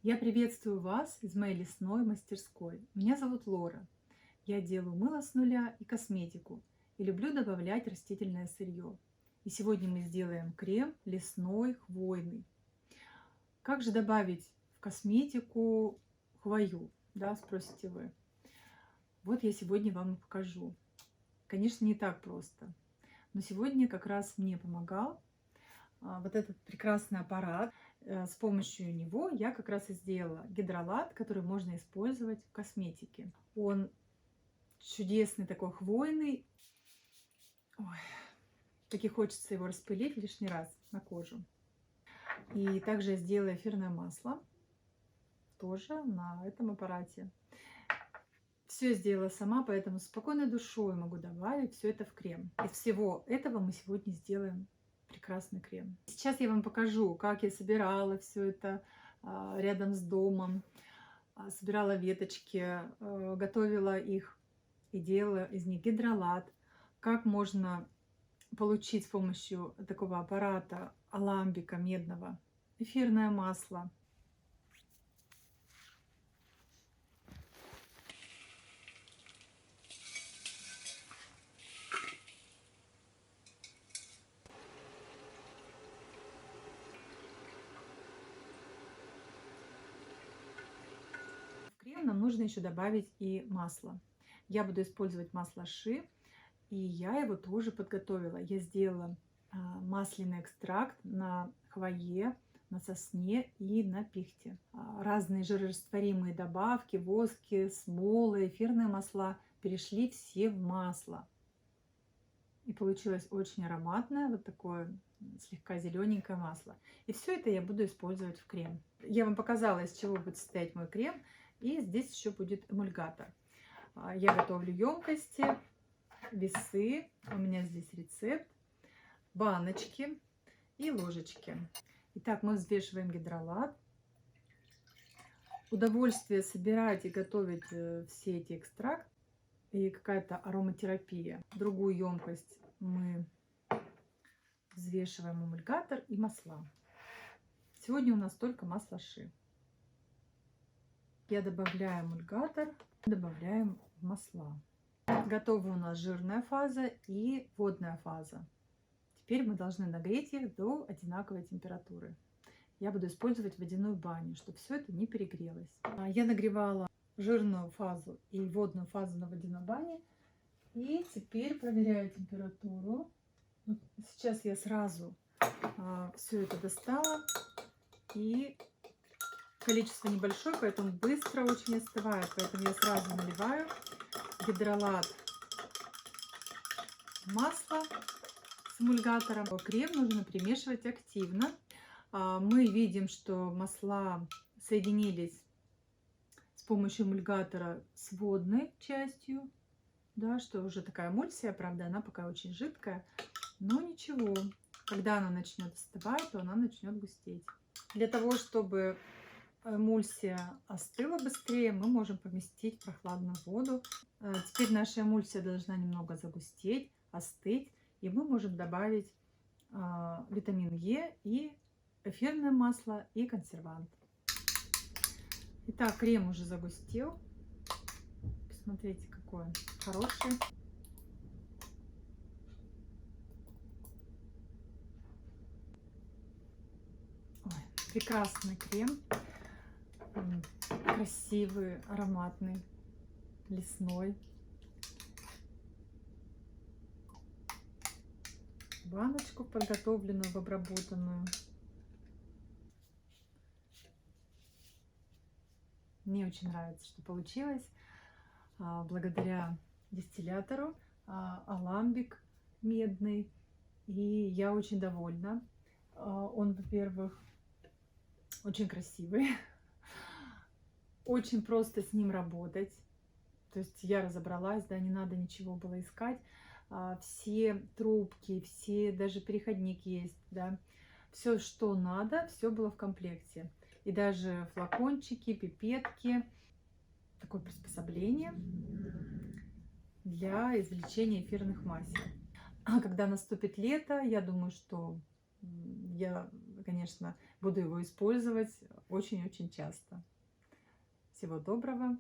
Я приветствую вас из моей лесной мастерской. Меня зовут Лора. Я делаю мыло с нуля и косметику. И люблю добавлять растительное сырье. И сегодня мы сделаем крем лесной хвойный. Как же добавить в косметику хвою, да, спросите вы. Вот я сегодня вам и покажу. Конечно, не так просто. Но сегодня как раз мне помогал вот этот прекрасный аппарат. С помощью него я как раз и сделала гидролат, который можно использовать в косметике. Он чудесный, такой хвойный. Ой, таки хочется его распылить лишний раз на кожу. И также я сделала эфирное масло тоже на этом аппарате. Все сделала сама, поэтому с спокойной душой могу добавить все это в крем. Из всего этого мы сегодня сделаем прекрасный крем. Сейчас я вам покажу, как я собирала все это рядом с домом. Собирала веточки, готовила их и делала из них гидролат. Как можно получить с помощью такого аппарата аламбика медного эфирное масло. В крем нам нужно еще добавить и масло. Я буду использовать масло ши, и я его тоже подготовила. Я сделала масляный экстракт на хвое, на сосне и на пихте. Разные жирорастворимые добавки, воски, смолы, эфирные масла перешли все в масло. И получилось очень ароматное, вот такое слегка зелененькое масло. И все это я буду использовать в крем. Я вам показала, из чего будет состоять мой крем. И здесь еще будет эмульгатор. Я готовлю емкости, весы. У меня здесь рецепт, баночки и ложечки. Итак, мы взвешиваем гидролат. Удовольствие собирать и готовить все эти экстракты и какая-то ароматерапия. В другую емкость мы взвешиваем эмульгатор и масла. Сегодня у нас только масло ши. Я добавляю эмульгатор, добавляем масла. Готова у нас жирная фаза и водная фаза. Теперь мы должны нагреть их до одинаковой температуры. Я буду использовать водяную баню, чтобы все это не перегрелось. Я нагревала жирную фазу и водную фазу на водяной бане. И теперь проверяю температуру. Сейчас я сразу все это достала. И количество небольшое, поэтому быстро очень остывает. Поэтому я сразу наливаю гидролат, масло с эмульгатором. Крем нужно перемешивать активно. Мы видим, что масла соединились с помощью эмульгатора с водной частью. Да, что уже такая эмульсия, правда, она пока очень жидкая. Но ничего, когда она начнет остывать, то она начнет густеть. Для того, чтобы эмульсия остыла быстрее, мы можем поместить в прохладную воду. Теперь наша эмульсия должна немного загустеть, остыть, и мы можем добавить витамин Е и эфирное масло и консервант. Итак, крем уже загустел. Посмотрите, какой он хороший. Ой, прекрасный крем. Красивый, ароматный, лесной. Баночку подготовленную, в обработанную. Мне очень нравится, что получилось. Благодаря дистиллятору аламбик медный. И я очень довольна. Он, во-первых, очень красивый. Очень просто с ним работать. То есть я разобралась, да, не надо ничего было искать. Все трубки, все, даже переходник есть, да. Все, что надо, все было в комплекте. И даже флакончики, пипетки. Такое приспособление для извлечения эфирных масел. А когда наступит лето, я думаю, что я, конечно, буду его использовать очень-очень часто. Всего доброго!